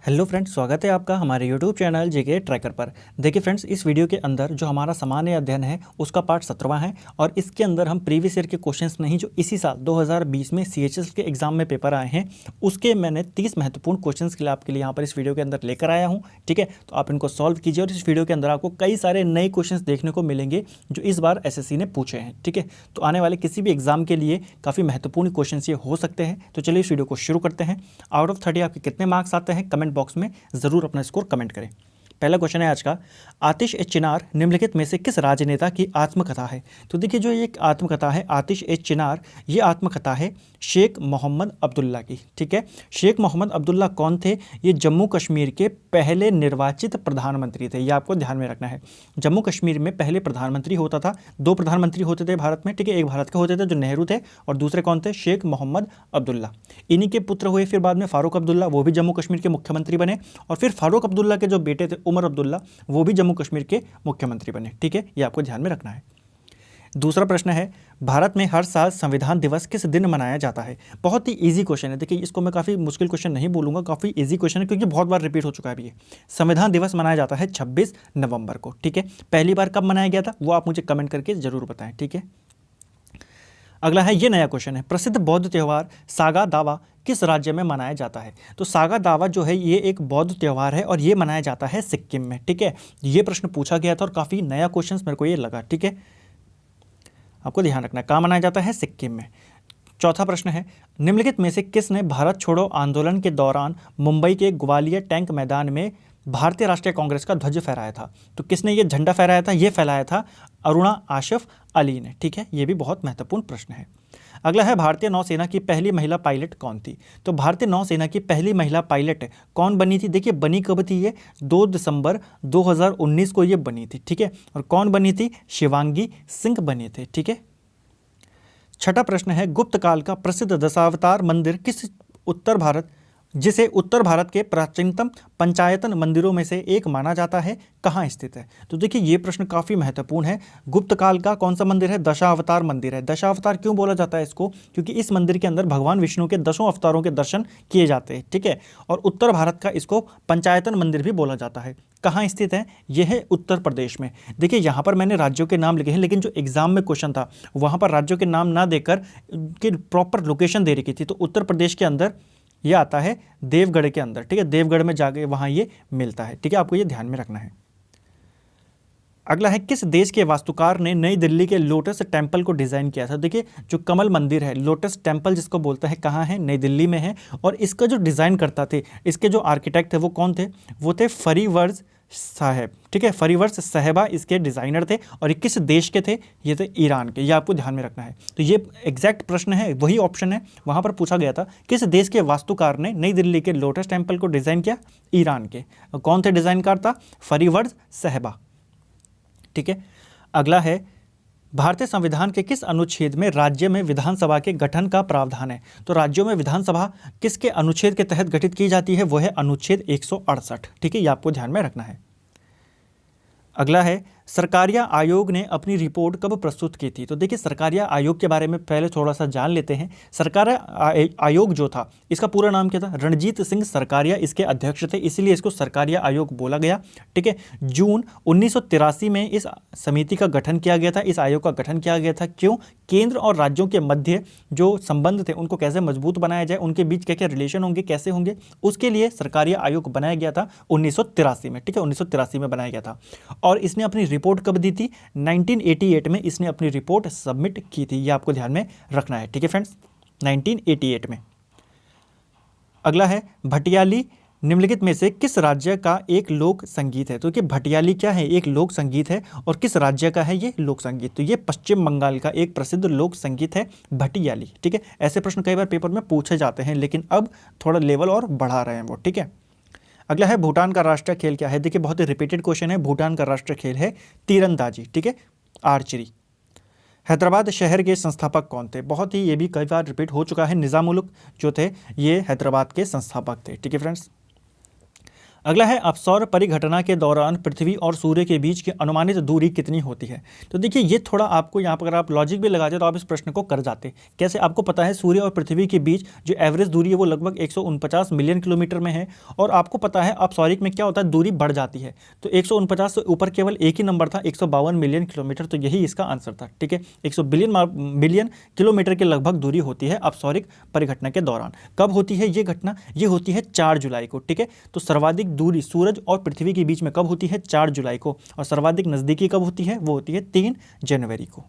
Hello friends, स्वागत है आपका हमारे यूट्यूब चैनल जेके ट्रैकर पर। देखिए फ्रेंड्स, इस वीडियो के अंदर जो हमारा सामान्य अध्ययन है उसका पार्ट 17वां है और इसके अंदर हम प्रीवियस ईयर के क्वेश्चंस नहीं जो इसी साल 2020 में सीएचएस के एग्जाम में पेपर आए हैं उसके मैंने 30 महत्वपूर्ण क्वेश्चंस के लिए आपके लिए यहाँ पर इस वीडियो के अंदर लेकर आया हूँ। ठीक है, तो आप इनको सॉल्व कीजिए और इस वीडियो के अंदर आपको कई सारे नए क्वेश्चन देखने को मिलेंगे जो इस बार एसएससी ने पूछे हैं। ठीक है, तो आने वाले किसी भी एग्जाम के लिए काफ़ी महत्वपूर्ण क्वेश्चन ये हो सकते हैं। तो चलिए इस वीडियो को शुरू करते हैं। आउट ऑफ 30 आपके कितने मार्क्स आते हैं कमेंट बॉक्स में जरूर अपना स्कोर कमेंट करें। पहला क्वेश्चन है आज का, आतिश ए चिनार निम्नलिखित में से किस राजनेता की आत्मकथा है? तो देखिए, जो ये एक आत्मकथा है आतिश ए चिनार, ये आत्मकथा है शेख मोहम्मद अब्दुल्ला की। ठीक है, शेख मोहम्मद अब्दुल्ला कौन थे? ये जम्मू कश्मीर के पहले निर्वाचित प्रधानमंत्री थे। ये आपको ध्यान में रखना है। जम्मू कश्मीर में पहले प्रधानमंत्री होता था, दो प्रधानमंत्री होते थे भारत में। ठीक है, एक भारत के होते थे जो नेहरू थे और दूसरे कौन थे? शेख मोहम्मद अब्दुल्ला। इन्हीं के पुत्र हुए फिर बाद में फारूक अब्दुल्ला, वो भी जम्मू कश्मीर के मुख्यमंत्री बने। और फिर फारूक अब्दुल्ला के जो बेटे थे उमर अब्दुल्ला, वो भी जम्मू कश्मीर के मुख्यमंत्री बने। ठीक है, ये आपको ध्यान में रखना है। दूसरा प्रश्न है, भारत में हर साल संविधान दिवस किस दिन मनाया जाता है? बहुत ही इजी क्वेश्चन है। देखिए, इसको मैं काफ़ी मुश्किल क्वेश्चन नहीं बोलूँगा, काफ़ी इजी क्वेश्चन है क्योंकि बहुत बार रिपीट हो चुका है अभी ये। संविधान दिवस मनाया जाता है 26 नवंबर को। ठीक है, पहली बार कब मनाया गया था वो आप मुझे कमेंट करके जरूर बताएं। ठीक है, अगला है, ये नया क्वेश्चन है, प्रसिद्ध बौद्ध त्यौहार सागा दावा किस राज्य में मनाया जाता है? तो सागा दावा जो है ये एक बौद्ध त्यौहार है और ये मनाया जाता है सिक्किम में। ठीक है, ये प्रश्न पूछा गया था और काफ़ी नया क्वेश्चन मेरे को ये लगा। ठीक है, आपको ध्यान रखना है, कहाँ मनाया जाता है? सिक्किम में। चौथा प्रश्न है, निम्नलिखित में से किसने भारत छोड़ो आंदोलन के दौरान मुंबई के ग्वालियर टैंक मैदान में भारतीय राष्ट्रीय कांग्रेस का ध्वज फहराया था? तो किसने ये झंडा फहराया था? ये फैलाया था अरुणा आशिफ अली ने। ठीक है, ये भी बहुत महत्वपूर्ण प्रश्न है। अगला है, भारतीय नौसेना की पहली महिला पायलट कौन थी? तो भारतीय नौसेना की पहली महिला पायलट कौन बनी थी? देखिए, बनी कब थी? ये 2 दिसंबर 2019 को ये बनी थी। ठीक है, और कौन बनी थी? शिवांगी सिंह बने थे। ठीक है, छठा प्रश्न है, गुप्त काल का प्रसिद्ध दशावतार मंदिर जिसे उत्तर भारत के प्राचीनतम पंचायतन मंदिरों में से एक माना जाता है, कहाँ स्थित है? तो देखिए, ये प्रश्न काफ़ी महत्वपूर्ण है। गुप्त काल का कौन सा मंदिर है? दशावतार मंदिर है। दशावतार क्यों बोला जाता है इसको? क्योंकि इस मंदिर के अंदर भगवान विष्णु के 10 अवतारों के दर्शन किए जाते हैं। ठीक है, और उत्तर भारत का इसको पंचायतन मंदिर भी बोला जाता है। कहाँ स्थित है? यह है उत्तर प्रदेश में। देखिए, यहाँ पर मैंने राज्यों के नाम लिखे हैं, लेकिन जो एग्जाम में क्वेश्चन था वहाँ पर राज्यों के नाम ना देकर उनकी प्रॉपर लोकेशन दे रखी थी। तो उत्तर प्रदेश के अंदर ये आता है देवगढ़ के अंदर। ठीक है, देवगढ़ में जाके वहाँ ये मिलता है। ठीक है, आपको ये ध्यान में रखना है। अगला है, किस देश के वास्तुकार ने नई दिल्ली के लोटस टेम्पल को डिज़ाइन किया था? देखिए, जो कमल मंदिर है, लोटस टेम्पल जिसको बोलता है, कहाँ है? नई दिल्ली में है। और इसका जो डिज़ाइन करता थे, इसके जो आर्किटेक्ट थे वो कौन थे? वो थे फरीवर्स साहब। ठीक है, फरीवर्स साहबा इसके डिज़ाइनर थे और ये किस देश के थे? ये थे ईरान के। ये आपको ध्यान में रखना है। तो ये एग्जैक्ट प्रश्न है, वही ऑप्शन है, वहाँ पर पूछा गया था किस देश के वास्तुकार ने नई दिल्ली के लोटस टेम्पल को डिज़ाइन किया? ईरान के। कौन थे डिज़ाइनकार? था फरीवर्स साहबा। ठीक है, अगला है, भारतीय संविधान के किस अनुच्छेद में राज्य में विधानसभा के गठन का प्रावधान है? तो राज्यों में विधानसभा किसके अनुच्छेद के तहत गठित की जाती है? वो है अनुच्छेद 168। ठीक है, ये आपको ध्यान में रखना है। अगला है, सरकारिया आयोग ने अपनी रिपोर्ट कब प्रस्तुत की थी? तो देखिए, सरकारिया आयोग के बारे में पहले थोड़ा सा जान लेते हैं। सरकारिया आयोग जो था, इसका पूरा नाम क्या था? रणजीत सिंह सरकारिया इसके अध्यक्ष थे, इसीलिए इसको सरकारिया आयोग बोला गया। ठीक है, जून 1983 में इस समिति का गठन किया गया था, इस आयोग का गठन किया गया था। क्यों? केंद्र और राज्यों के मध्य जो संबंध थे उनको कैसे मजबूत बनाया जाए, उनके बीच क्या क्या रिलेशन होंगे, कैसे होंगे, उसके लिए सरकारिया आयोग बनाया गया था 1983 में। ठीक है, 1983 में बनाया गया था। और इसने अपनी रिपोर्ट कब दी थी? 1988 में इसने अपनी रिपोर्ट सबमिट की थी। ये आपको ध्यान में रखना है। ठीक है फ्रेंड्स, 1988 में। अगला है, भटियाली निम्नलिखित में से किस राज्य का एक लोक संगीत है? तो कि भटियाली क्या है? एक लोक संगीत है। और किस राज्य का है ये लोक संगीत? तो ये पश्चिम बंगाल का एक प्रसिद्ध लोक संगीत है भटियाली। ठीक है, ऐसे प्रश्न कई बार पेपर में पूछे जाते हैं, लेकिन अब थोड़ा लेवल और बढ़ा रहे हैं वो। ठीक है, अगला है, भूटान का राष्ट्रीय खेल क्या है? देखिए, बहुत ही रिपीटेड क्वेश्चन है। भूटान का राष्ट्रीय खेल है तीरंदाजी। ठीक है, आर्चरी। हैदराबाद शहर के संस्थापक कौन थे? बहुत ही ये भी कई बार रिपीट हो चुका है। निज़ामुल मुल्क जो थे ये हैदराबाद के संस्थापक थे। ठीक है फ्रेंड्स, अगला है अपसौर परिघटना के दौरान पृथ्वी और सूर्य के बीच की अनुमानित दूरी कितनी होती है। तो देखिए ये थोड़ा आपको यहाँ पर अगर आप लॉजिक भी लगाते तो आप इस प्रश्न को कर जाते। कैसे, आपको पता है सूर्य और पृथ्वी के बीच जो एवरेज दूरी है वो लगभग 149 मिलियन किलोमीटर में है, और आपको पता है अपसौरिक में क्या होता है, दूरी बढ़ जाती है। तो 149 से ऊपर केवल एक ही नंबर था, 152 मिलियन किलोमीटर, तो यही इसका आंसर था। ठीक है, 100 बिलियन किलोमीटर के लगभग दूरी होती है अपसौरिक परिघटना के दौरान। कब होती है ये घटना, ये होती है 4 जुलाई को। ठीक है, तो सर्वाधिक दूरी सूरज और पृथ्वी के बीच में कब होती है, 4 जुलाई को, और सर्वाधिक नजदीकी कब होती है, वो होती है 3 जनवरी को।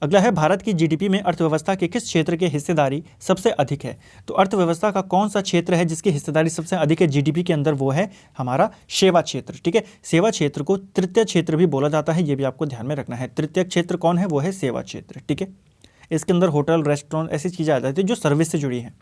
अगला है भारत की जीडीपी में अर्थव्यवस्था के किस क्षेत्र की हिस्सेदारी सबसे अधिक है। तो अर्थव्यवस्था का कौन सा क्षेत्र है जिसकी हिस्सेदारी सबसे अधिक है जीडीपी के अंदर, वो है हमारा सेवा क्षेत्र। ठीक है, सेवा क्षेत्र को तृतीय क्षेत्र भी बोला जाता है, ये भी आपको ध्यान में रखना है। तृतीय क्षेत्र कौन है, वो है सेवा क्षेत्र। ठीक है, इसके अंदर होटल, रेस्टोरेंट, ऐसी चीज़ें आ जाती है जो सर्विस से जुड़ी हैं।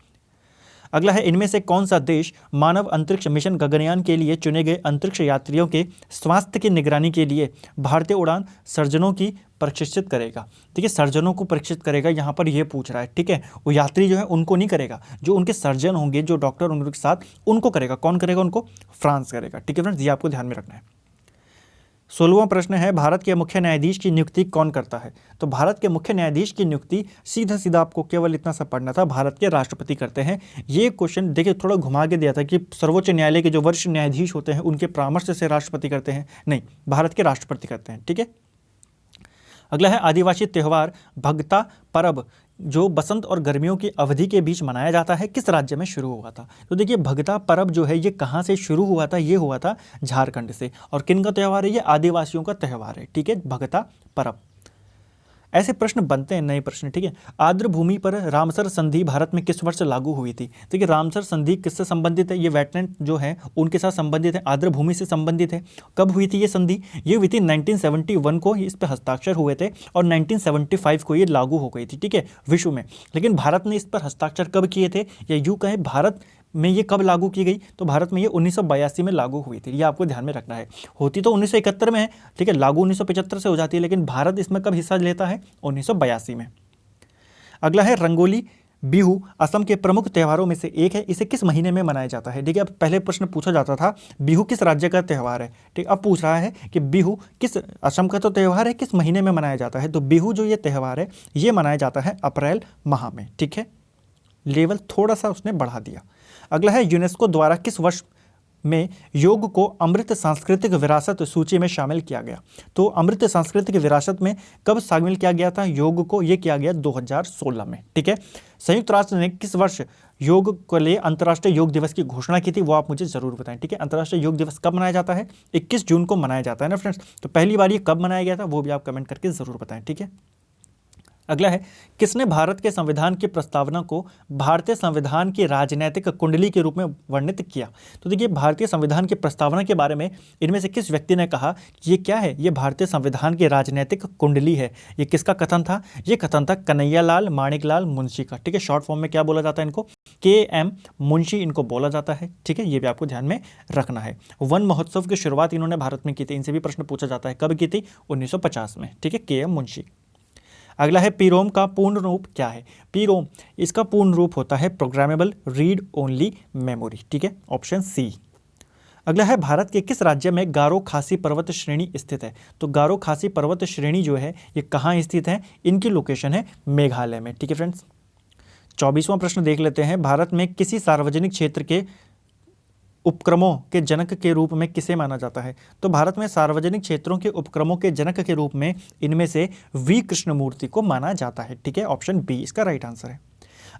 अगला है इनमें से कौन सा देश मानव अंतरिक्ष मिशन गगनयान के लिए चुने गए अंतरिक्ष यात्रियों के स्वास्थ्य की निगरानी के लिए भारतीय उड़ान सर्जनों की प्रशिक्षित करेगा। ठीक है, सर्जनों को प्रशिक्षित करेगा, यहाँ पर ये पूछ रहा है। ठीक है, वो यात्री जो है उनको नहीं करेगा, जो उनके सर्जन होंगे, जो डॉक्टर उनके साथ, उनको करेगा। कौन करेगा उनको, फ्रांस करेगा। ठीक है फ्रेंड्स, ये आपको ध्यान में रखना है। 16वां प्रश्न है भारत के मुख्य न्यायाधीश की नियुक्ति कौन करता है। तो भारत के मुख्य न्यायाधीश की नियुक्ति सीधा सीधा आपको केवल इतना सा पढ़ना था, भारत के राष्ट्रपति करते हैं। ये क्वेश्चन देखिए थोड़ा घुमा के दिया था कि सर्वोच्च न्यायालय के जो वरिष्ठ न्यायाधीश होते हैं उनके परामर्श से राष्ट्रपति करते हैं, नहीं, भारत के राष्ट्रपति करते हैं। ठीक है, अगला है आदिवासी त्यौहार भगता परब जो बसंत और गर्मियों की अवधि के बीच मनाया जाता है किस राज्य में शुरू हुआ था। तो देखिए भगता परब जो है ये कहाँ से शुरू हुआ था, ये हुआ था झारखंड से। और किन का त्यौहार है, ये आदिवासियों का त्यौहार है। ठीक है, भगता परब। ऐसे प्रश्न बनते हैं, नए प्रश्न। ठीक है, आर्द्र भूमि पर रामसर संधि भारत में किस वर्ष लागू हुई थी। देखिए रामसर संधि किससे संबंधित है, ये वेटलैंड जो है उनके साथ संबंधित है, आर्द्र भूमि से संबंधित है। कब हुई थी ये संधि, ये हुई थी 1971 को इस पर हस्ताक्षर हुए थे, और 1975 को ये लागू हो गई थी। ठीक है, विश्व में। लेकिन भारत ने इस पर हस्ताक्षर कब किए थे, या यूँ कहें भारत में ये कब लागू की गई, तो भारत में ये 1982 में लागू हुई थी। ये आपको ध्यान में रखना है। होती तो 1971 में है, ठीक है, लागू 1975 से हो जाती है, लेकिन भारत इसमें कब हिस्सा लेता है, 1982 में। अगला है रंगोली बिहू असम के प्रमुख त्योहारों में से एक है, इसे किस महीने में मनाया जाता है। देखिए अब पहले प्रश्न पूछा जाता था बिहू किस राज्य का त्यौहार है, ठीक, अब पूछ रहा है कि बिहू किस, असम का तो त्यौहार है, किस महीने में मनाया जाता है। तो बिहू जो ये त्यौहार है ये मनाया जाता है अप्रैल माह में। ठीक है, लेवल थोड़ा सा उसने बढ़ा दिया। अगला है यूनेस्को द्वारा किस वर्ष में योग को अमृत सांस्कृतिक विरासत सूची में शामिल किया गया। तो अमृत सांस्कृतिक विरासत में कब शामिल किया गया था योग को, ये किया गया 2016 में। ठीक है, संयुक्त राष्ट्र ने किस वर्ष योग को लिए अंतर्राष्ट्रीय योग दिवस की घोषणा की थी, वो आप मुझे जरूर बताएं। ठीक है, अंतर्राष्ट्रीय योग दिवस कब मनाया जाता है, 21 जून को मनाया जाता है ना फ्रेंड्स। तो पहली बार ये कब मनाया गया था वो भी आप कमेंट करके जरूर बताएं। ठीक है, अगला है किसने भारत के संविधान की प्रस्तावना को भारतीय संविधान की राजनीतिक कुंडली के रूप में वर्णित किया। तो देखिए भारतीय संविधान की प्रस्तावना के बारे में इनमें से किस व्यक्ति ने कहा कि ये क्या है, ये भारतीय संविधान की राजनीतिक कुंडली है। ये किसका कथन था, ये कथन था कन्हैयालाल माणिकलाल मुंशी का। ठीक है, शॉर्ट फॉर्म में क्या बोला जाता है इनको, KM मुंशी इनको बोला जाता है। ठीक है, ये भी आपको ध्यान में रखना है। वन महोत्सव की शुरुआत इन्होंने भारत में की थी, इनसे भी प्रश्न पूछा जाता है, कब की थी, 1950 में। ठीक है, KM मुंशी। अगला है पीरोम का पूर्ण रूप क्या है। पीरोम, इसका पूर्ण रूप होता है प्रोग्रामेबल रीड ओनली मेमोरी। ठीक है, ऑप्शन सी। अगला है भारत के किस राज्य में गारो खासी पर्वत श्रेणी स्थित है। तो गारो खासी पर्वत श्रेणी जो है ये कहाँ स्थित है, इनकी लोकेशन है मेघालय में। ठीक है फ्रेंड्स, 24वां प्रश्न देख लेते हैं। भारत में किसी सार्वजनिक क्षेत्र के उपक्रमों के जनक के रूप में किसे माना जाता है। तो भारत में सार्वजनिक क्षेत्रों के उपक्रमों के जनक के रूप में इनमें से वी कृष्णमूर्ति को माना जाता है। ठीक है, ऑप्शन बी इसका राइट आंसर है।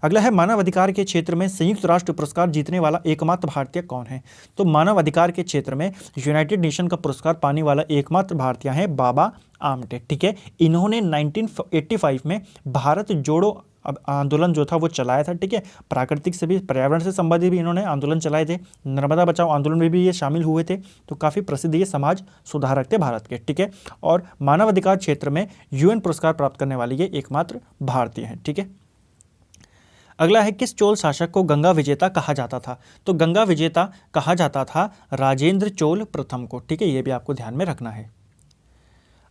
अगला है मानव अधिकार के क्षेत्र में संयुक्त राष्ट्र पुरस्कार जीतने वाला एकमात्र भारतीय कौन है। तो मानव अधिकार के क्षेत्र में यूनाइटेड नेशन का पुरस्कार पाने वाला एकमात्र भारतीय है बाबा आमटे। ठीक है, इन्होंने 1985 में भारत जोड़ो अब आंदोलन जो था वो चलाया था। ठीक है, प्राकृतिक से भी, पर्यावरण से संबंधित भी इन्होंने आंदोलन चलाए थे, नर्मदा बचाओ आंदोलन में भी ये शामिल हुए थे। तो काफ़ी प्रसिद्ध ये समाज सुधारक थे भारत के। ठीक है, और मानवाधिकार क्षेत्र में UN पुरस्कार प्राप्त करने वाले ये एकमात्र भारतीय हैं। ठीक है, अगला है किस चोल शासक को गंगा विजेता कहा जाता था। तो गंगा विजेता कहा जाता था राजेंद्र चोल प्रथम को। ठीक है, ये भी आपको ध्यान में रखना है।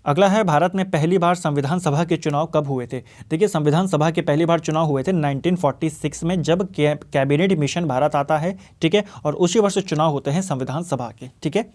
अगला है, भारत में पहली बार संविधान सभा के चुनाव कब हुए थे? देखिए, संविधान सभा के पहली बार चुनाव हुए थे 1946 में, जब कैबिनेट मिशन भारत आता है, ठीक है, और उसी वर्ष चुनाव होते हैं संविधान सभा के, ठीक है।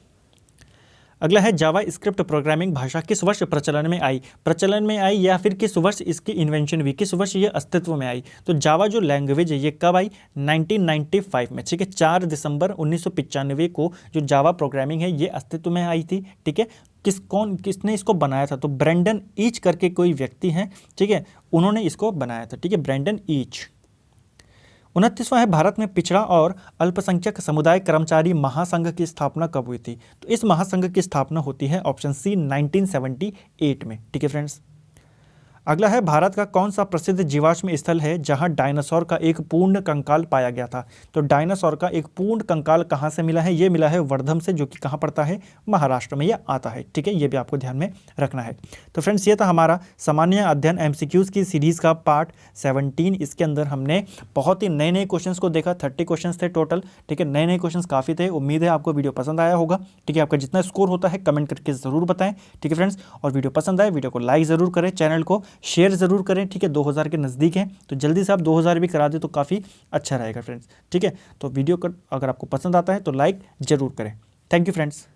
अगला है, जावा स्क्रिप्ट प्रोग्रामिंग भाषा किस वर्ष प्रचलन में आई? प्रचलन में आई या फिर किस वर्ष इसकी इन्वेंशन हुई, किस वर्ष ये अस्तित्व में आई? तो जावा जो लैंग्वेज है ये कब आई? 1995 में, ठीक है। 4 दिसंबर 1995 को जो जावा प्रोग्रामिंग है ये अस्तित्व में आई थी, ठीक है। किसने इसको बनाया था? तो ब्रेंडन ईच करके कोई व्यक्ति हैं, ठीक है, उन्होंने इसको बनाया था, ठीक है, ब्रेंडन ईच। 29वां है, भारत में पिछड़ा और अल्पसंख्यक समुदाय कर्मचारी महासंघ की स्थापना कब हुई थी? तो इस महासंघ की स्थापना होती है ऑप्शन सी 1978 में, ठीक है फ्रेंड्स। अगला है, भारत का कौन सा प्रसिद्ध जीवाश्म स्थल है जहां डायनासोर का एक पूर्ण कंकाल पाया गया था? तो डायनासोर का एक पूर्ण कंकाल कहां से मिला है? ये मिला है वर्धम से, जो कि कहां पड़ता है? महाराष्ट्र में ये आता है, ठीक है, ये भी आपको ध्यान में रखना है। तो फ्रेंड्स, ये था हमारा सामान्य अध्ययन एमसीक्यूज की सीरीज का पार्ट 17। इसके अंदर हमने बहुत ही नए नए क्वेश्चंस को देखा, 30 क्वेश्चंस थे टोटल, ठीक है, नए नए क्वेश्चंस काफ़ी थे। उम्मीद है आपको वीडियो पसंद आया होगा, ठीक है। आपका जितना स्कोर होता है कमेंट करके ज़रूर बताएं, ठीक है फ्रेंड्स। और वीडियो पसंद आए वीडियो को लाइक ज़रूर करें, चैनल को शेयर ज़रूर करें, ठीक है। 2000 के नज़दीक हैं तो जल्दी से आप 2000 भी करा दें तो काफ़ी अच्छा रहेगा फ्रेंड्स, ठीक है। तो वीडियो का अगर आपको पसंद आता है तो लाइक ज़रूर करें। Thank you friends.